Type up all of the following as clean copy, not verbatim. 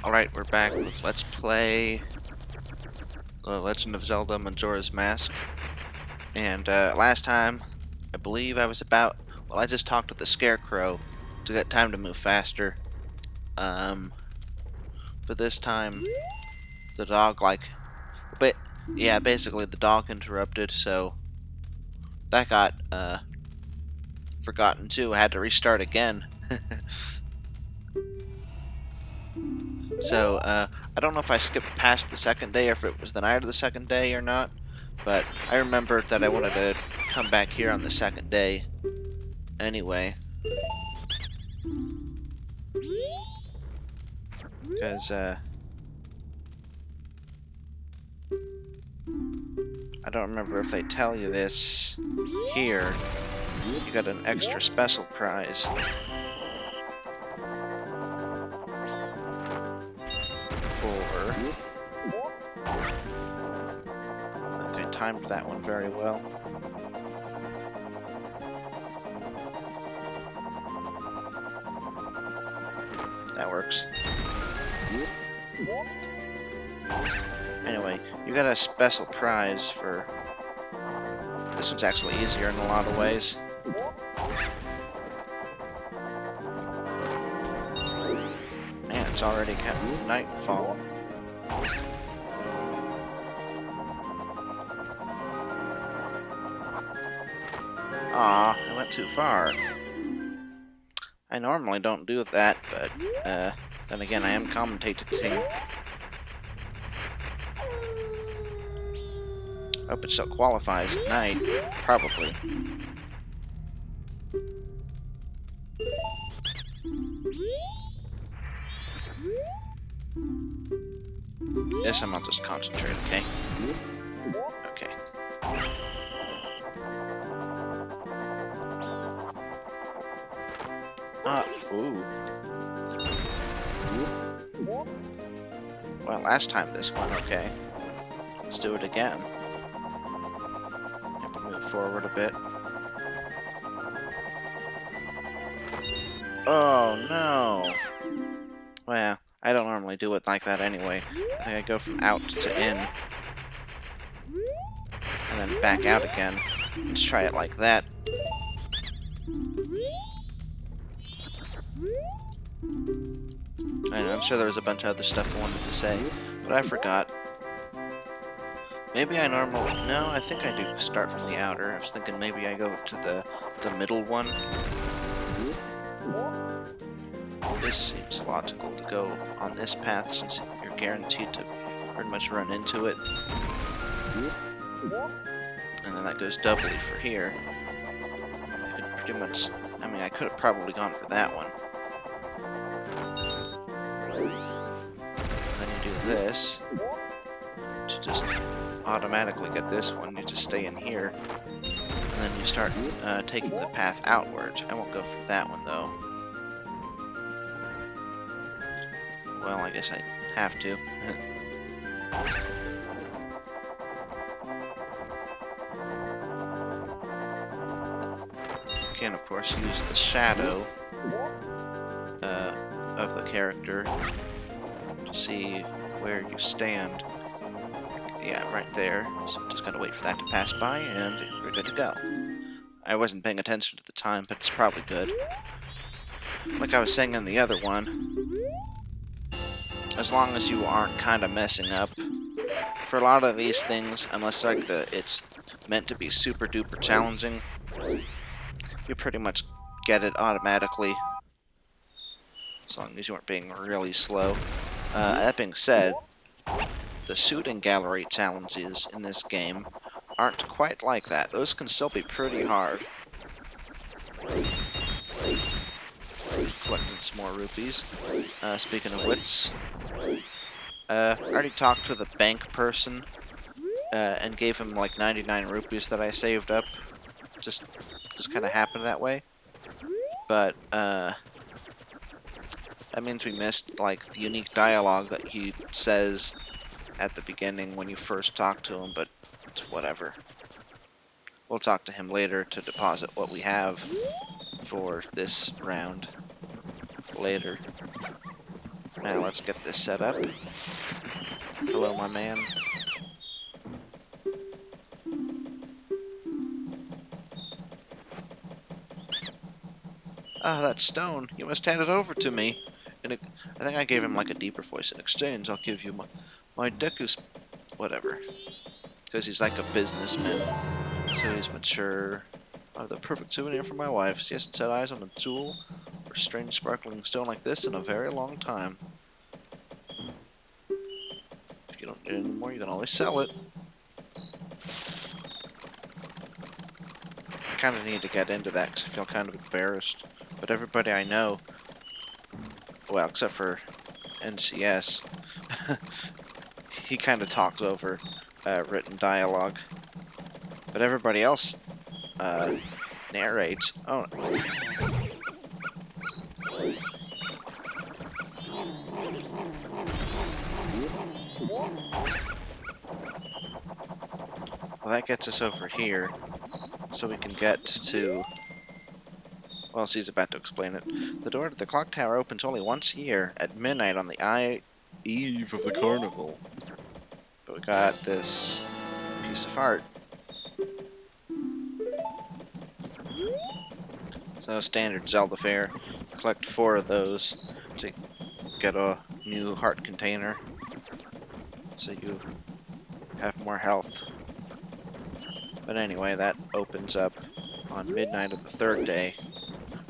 Alright, we're back with Let's Play The Legend of Zelda Majora's Mask. And last time, I believe I was well, I just talked with the Scarecrow to get time to move faster. But this time, the dog, basically the dog interrupted, so that got, forgotten too. I had to restart again. So, I don't know if I skipped past the second day or if it was the night of the second day or not, but I remembered that I wanted to come back here on the second day anyway. Because, I don't remember if they tell you this here. You got an extra special prize. I timed that one very well. That works. Anyway, you got a special prize for... This one's actually easier in a lot of ways. Man, it's already kind of nightfall. Aw, I went too far. I normally don't do that, but, then again, I am commentating. Hope it still qualifies at night. Probably. This time I'll just concentrate, okay? Okay. Ooh. Well, last time this went okay. Let's do it again. Have to move forward a bit. Oh, no! Well, I don't normally do it like that anyway. I think I go from out to in. And then back out again. Let's try it like that. I know, I'm sure there was a bunch of other stuff I wanted to say, but I forgot. Maybe I normally... No, I think I do start from the outer. I was thinking maybe I go to the middle one. This seems logical to go on this path since you're guaranteed to pretty much run into it. And then that goes doubly for here. I could pretty much... I mean, I could have probably gone for that one. And then you do this to just automatically get this one. You just stay in here, and then you start taking the path outwards. I won't go for that one though. Well, I guess I have to. You can, of course, use the shadow of the character to see where you stand. Yeah, right there. So just gotta wait for that to pass by, and we're good to go. I wasn't paying attention at the time, but it's probably good. Like I was saying in the other one, as long as you aren't kind of messing up, for a lot of these things, unless like it's meant to be super duper challenging, you pretty much get it automatically, as long as you aren't being really slow. That being said, the shooting gallery challenges in this game aren't quite like that. Those can still be pretty hard. Collecting some more rupees. Speaking of which, I already talked to the bank person and gave him like 99 rupees that I saved up. Just kind of happened that way. But that means we missed like the unique dialogue that he says at the beginning when you first talk to him, but it's whatever. We'll talk to him later to deposit what we have for this round later. Now let's get this set up. Hello, my man. Ah, that stone. You must hand it over to me. I think I gave him like a deeper voice. In exchange, I'll give you my Dekus... Whatever. Because he's like a businessman. So he's mature. Oh, the perfect souvenir for my wife. She hasn't set eyes on a jewel or strange sparkling stone like this in a very long time. If you don't need it anymore, you can always sell it. I kind of need to get into that because I feel kind of embarrassed. But everybody I know, well, except for NCS, he kind of talks over written dialogue. But everybody else narrates. Oh. Well, that gets us over here. So we can get to... Well, she's about to explain it. The door to the clock tower opens only once a year, at midnight on the eve of the carnival. But we got this piece of art. So standard Zelda fare. Collect 4 of those to get a new heart container. So you have more health. But anyway, that opens up on midnight of the 3rd day.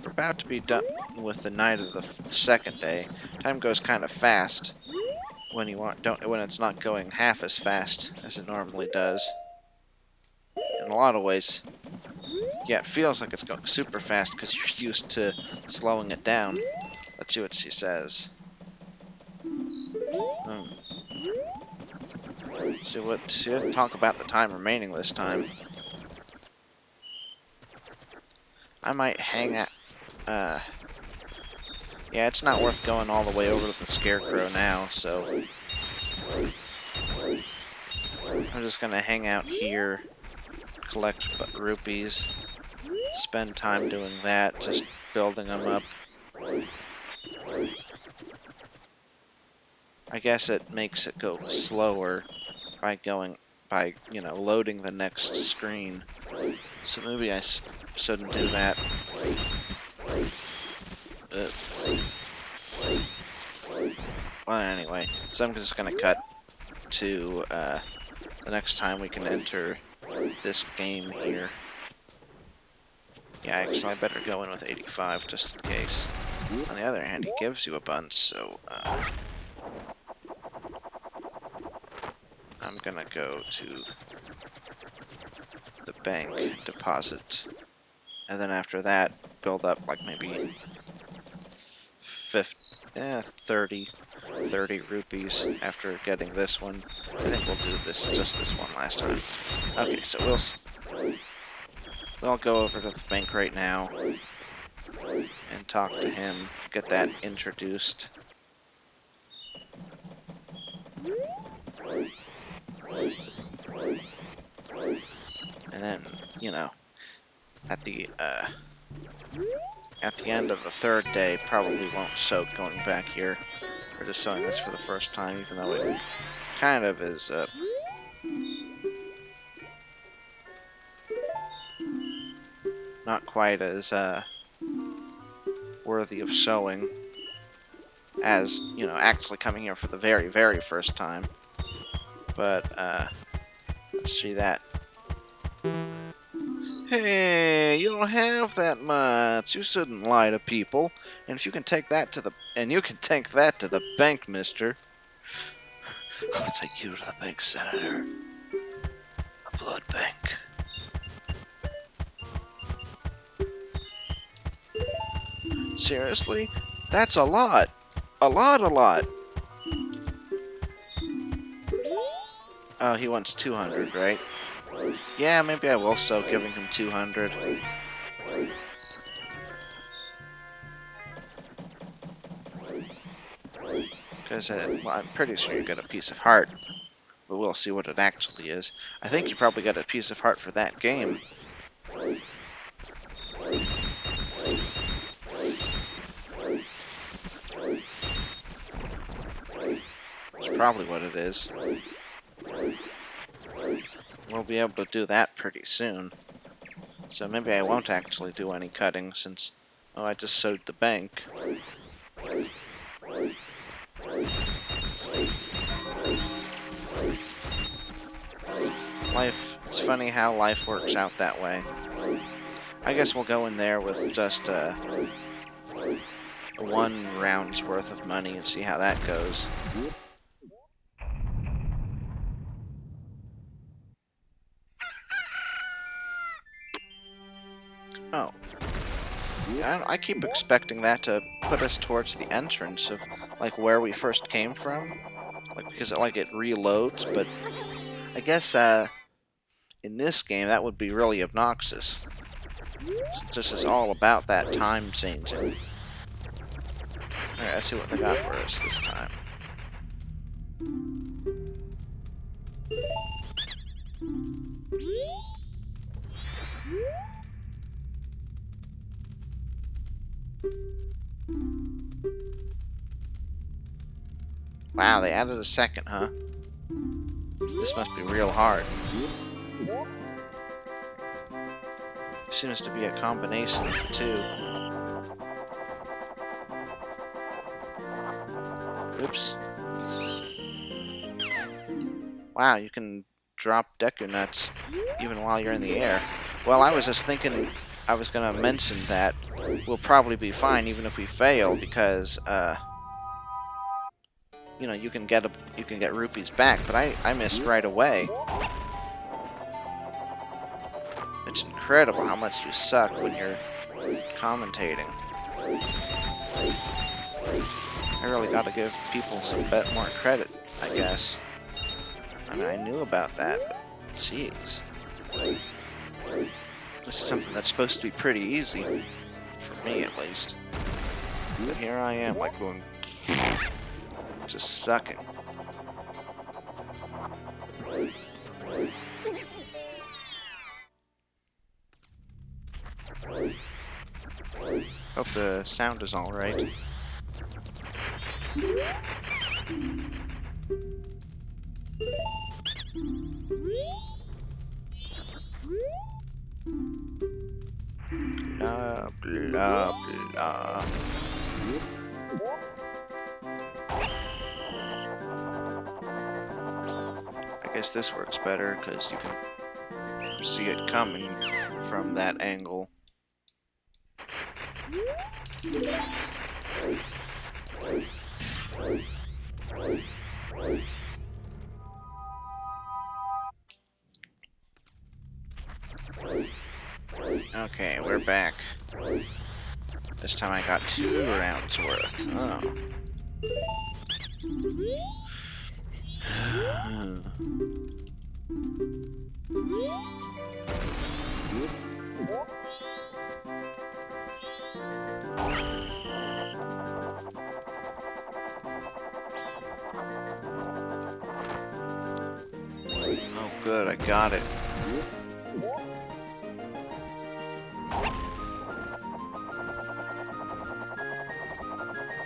We're about to be done with the night of the 2nd day. Time goes kind of fast when when it's not going half as fast as it normally does. In a lot of ways, yeah, it feels like it's going super fast because you're used to slowing it down. Let's see what she says. She didn't talk about the time remaining this time. I might hang out. Yeah, it's not worth going all the way over to the Scarecrow now, so I'm just gonna hang out here, collect rupees, spend time doing that, just building them up. I guess it makes it go slower by loading the next screen. So maybe I shouldn't do that. Well, anyway, so I'm just gonna cut to the next time we can enter this game here. Yeah, actually, I better go in with 85 just in case. On the other hand, he gives you a bunch, so I'm gonna go to the bank, deposit, and then after that, build up like maybe 30 rupees after getting this one. I think we'll do just this one last time. Okay, so we'll go over to the bank right now and talk to him, get that introduced. And then, at the end of the 3rd day, probably won't soak going back here. We're just showing this for the first time, even though it kind of is not quite as worthy of showing as, actually coming here for the very, very first time. But, let's see that. Hey, you don't have that much. You shouldn't lie to people. And if you can take that to the bank, mister. I'll take you to the bank, Senator. A blood bank. Seriously? That's a lot. A lot. Oh, he wants 200, right? Yeah, maybe I will soak giving him 200. Because, well, I'm pretty sure you got a piece of heart. But we'll see what it actually is. I think you probably got a piece of heart for that game. probably what it is. We'll be able to do that pretty soon. So maybe I won't actually do any cutting since... Oh, I just sewed the bank. Life... It's funny how life works out that way. I guess we'll go in there with just one round's worth of money and see how that goes. Oh. I keep expecting that to put us towards the entrance of, like, where we first came from. Like, because it reloads, but I guess, in this game, that would be really obnoxious. This is all about that time changing. Alright, let's see what they got for us this time. Wow, they added a second, huh? This must be real hard. Seems to be a combination of the two. Oops. Wow, you can drop Deku Nuts even while you're in the air. Well, I was just thinking I was gonna mention that we'll probably be fine even if we fail because, you know, you can get rupees back, but I missed right away. It's incredible how much you suck when you're commentating. I really gotta give people some more credit, I guess. I mean, I knew about that, but jeez. This is something that's supposed to be pretty easy, for me at least. But here I am, like going, just sucking. Hope the sound is alright. Blah, blah, blah. I guess this works better because you can see it coming from that angle. Okay, we're back. This time I got 2 rounds worth. Oh. Oh good, I got it.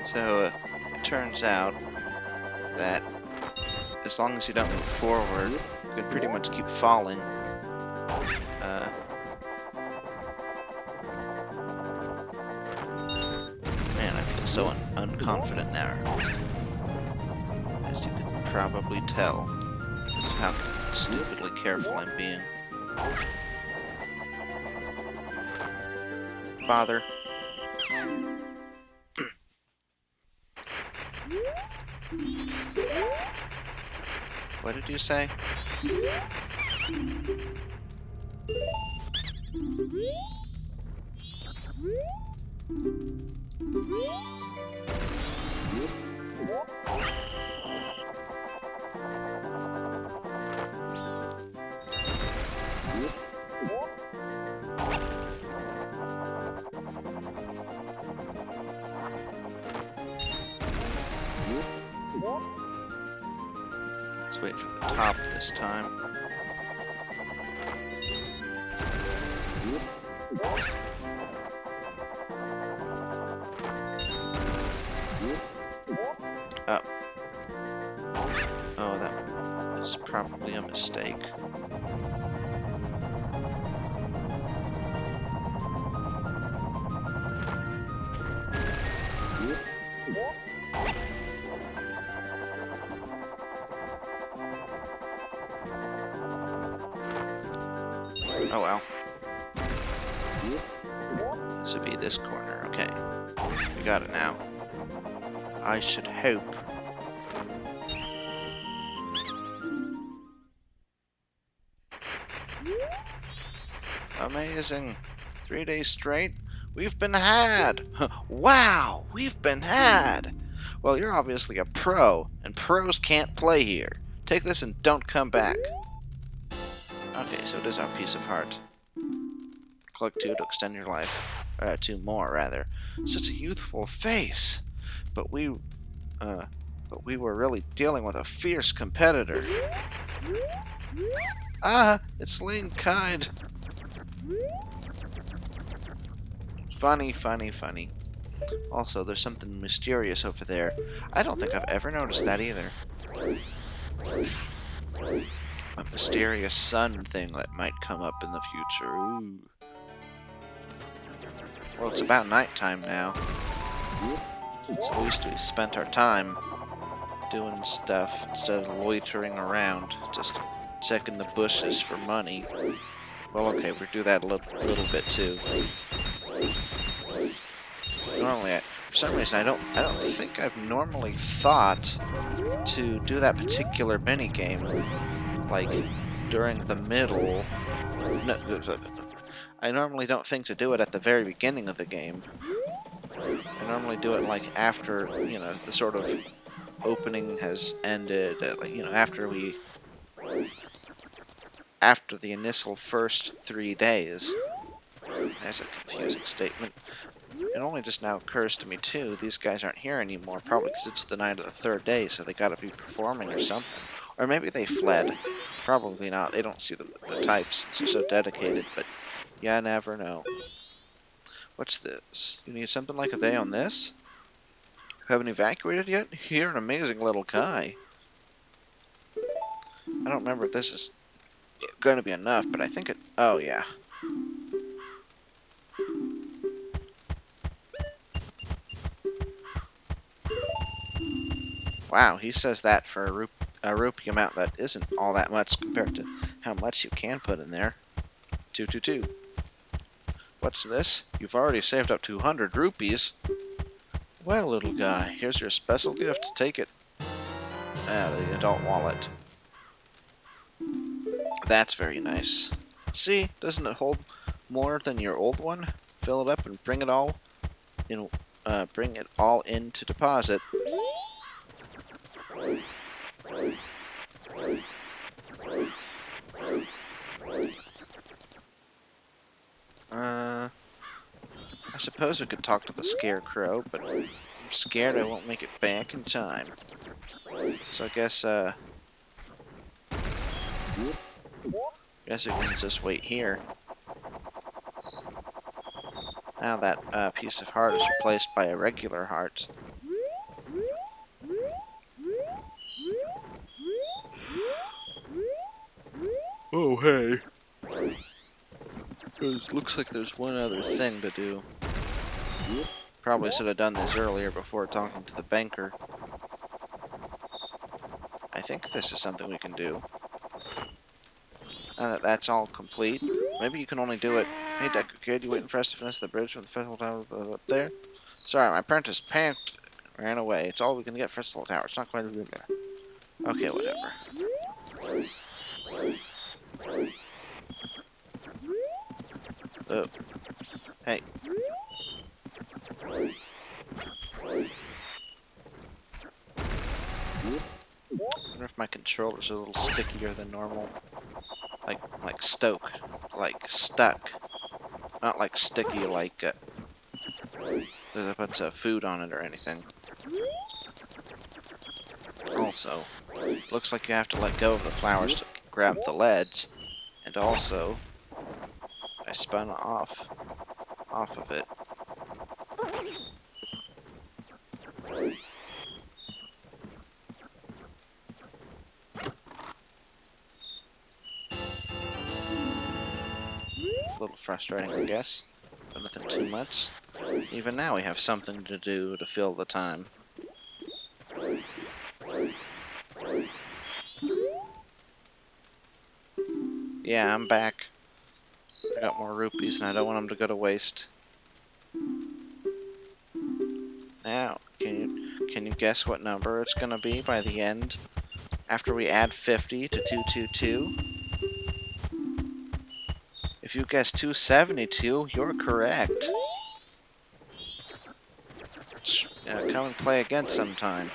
So, it turns out that as long as you don't move forward, you can pretty much keep falling. Man, I feel so unconfident now. As you can probably tell, just how stupidly careful I'm being. Father. What did you say? Let's wait for the top this time. Oh. Oh, that was probably a mistake. Oh well. This would be this corner. Okay. We got it now. I should hope. Amazing. 3 days straight? We've been had! Wow! We've been had! Well, you're obviously a pro, and pros can't play here. Take this and don't come back. Okay, so it is our piece of heart. Click 2 to extend your life. 2 more, rather. Such a youthful face! But we were really dealing with a fierce competitor. Ah! It's Lane Kind! Funny, funny, funny. Also, there's something mysterious over there. I don't think I've ever noticed that either. A mysterious sun thing that might come up in the future. Ooh. Well, it's about nighttime now. So at least we spent our time doing stuff instead of loitering around, just checking the bushes for money. Well, okay, we do that a little bit too. Normally, for some reason, I don't think I've normally thought to do that particular mini game, like during the middle. No, I normally don't think to do it at the very beginning of the game. I normally do it like after, you know, the sort of opening has ended, like, you know, after the initial first 3 days. That's a confusing statement. It only just now occurs to me, too, these guys aren't here anymore, probably because it's the night of the 3rd day, so they gotta be performing or something. Or maybe they fled. Probably not. They don't see the types since they're so dedicated, but you never know. What's this? You need something like a day on this? Haven't evacuated yet? You're an amazing little guy. I don't remember if this is going to be enough, but I think it... Oh, yeah. Wow, he says that for a rupee amount that isn't all that much compared to how much you can put in there. 222. What's this? You've already saved up 200 rupees. Well, little guy, here's your special gift. Take it. Ah, the adult wallet. That's very nice. See, doesn't it hold more than your old one? Fill it up and bring it all in to deposit. I suppose we could talk to the Scarecrow, but I'm scared I won't make it back in time. So I guess we can just wait here. Now that piece of heart is replaced by a regular heart. Oh, hey. Looks like there's one other thing to do. Probably should have done this earlier before talking to the banker. I think this is something we can do. Now that that's all complete, maybe you can only do it. Hey, Deku Kid, you waiting for us to finish the bridge from the festival tower up there? Sorry, my apprentice panicked, ran away. It's all we can get festival tower. It's not quite good there. Okay, whatever. Oh. Hey. I wonder if my controller's a little stickier than normal. Like stuck. Not like sticky like there's a bunch of food on it or anything. Also, looks like you have to let go of the flowers to grab the leads. And also, I spun off of it. little frustrating, I guess, but nothing too much. Even now we have something to do to fill the time. Yeah, I'm back. I got more rupees and I don't want them to go to waste. Now, can you guess what number it's gonna be by the end? After we add 50 to 222? If you guess 272, you're correct. Come and play again sometime.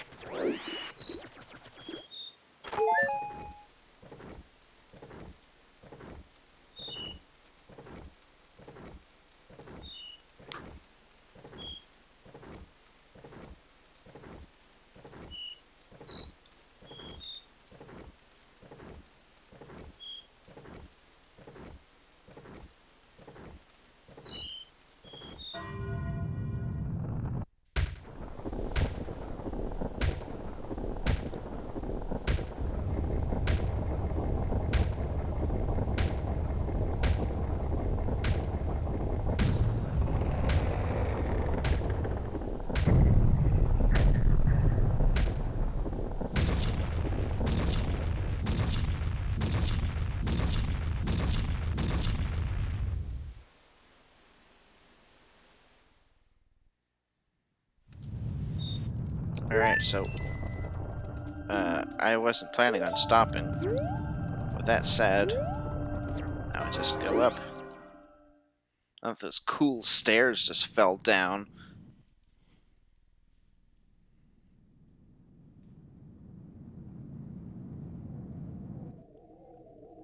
Alright, so I wasn't planning on stopping. With that said, I would just go up. Oh, those cool stairs just fell down.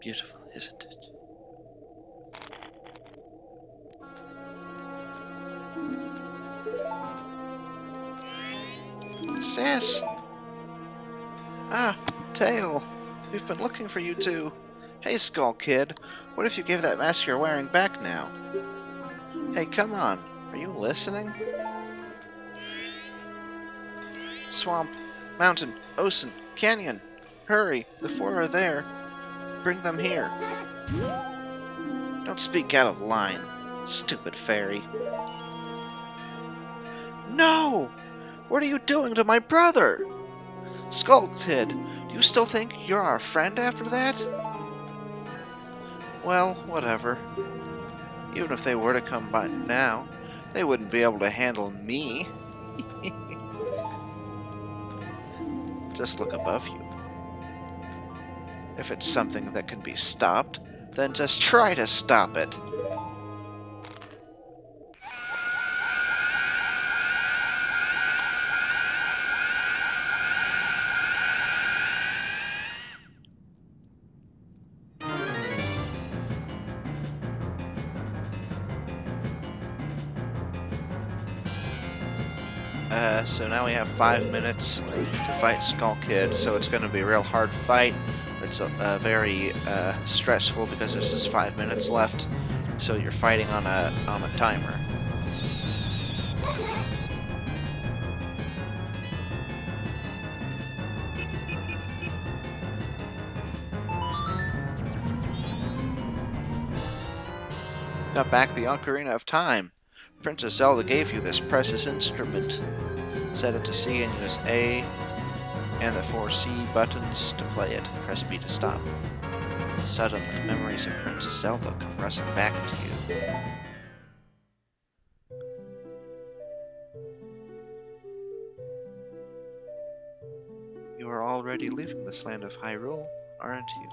Beautiful, isn't it? Sis! Ah, Tail! We've been looking for you too. Hey, Skull Kid, what if you gave that mask you're wearing back now? Hey, come on. Are you listening? Swamp, mountain, ocean, canyon. Hurry, the four are there. Bring them here. Don't speak out of line, stupid fairy. No! What are you doing to my brother? Skull Kid, do you still think you're our friend after that? Well, whatever. Even if they were to come by now, they wouldn't be able to handle me. Just look above you. If it's something that can be stopped, then just try to stop it. So now we have 5 minutes to fight Skull Kid, so it's going to be a real hard fight. It's very stressful because there's just 5 minutes left, so you're fighting on a timer. Got back the Ocarina of Time. Princess Zelda gave you this precious instrument. Set it to C and use A and the 4 C buttons to play it. Press B to stop. Suddenly, memories of Princess Zelda come rushing back to you. You are already leaving this land of Hyrule, aren't you?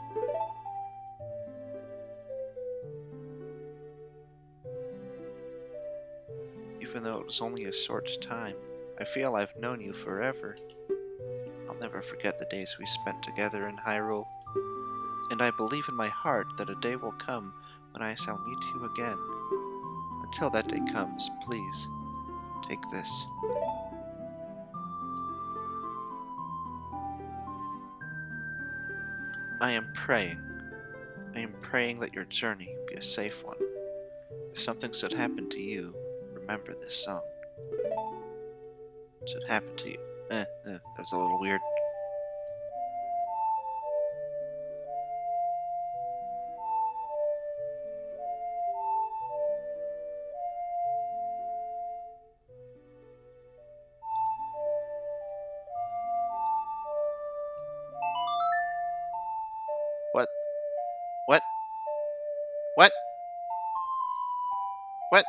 Even though it was only a short time, I feel I've known you forever. I'll never forget the days we spent together in Hyrule, and I believe in my heart that a day will come when I shall meet you again. Until that day comes, please, take this. I am praying that your journey be a safe one. If something should happen to you, remember this song. Should happen to you. That's a little weird. What?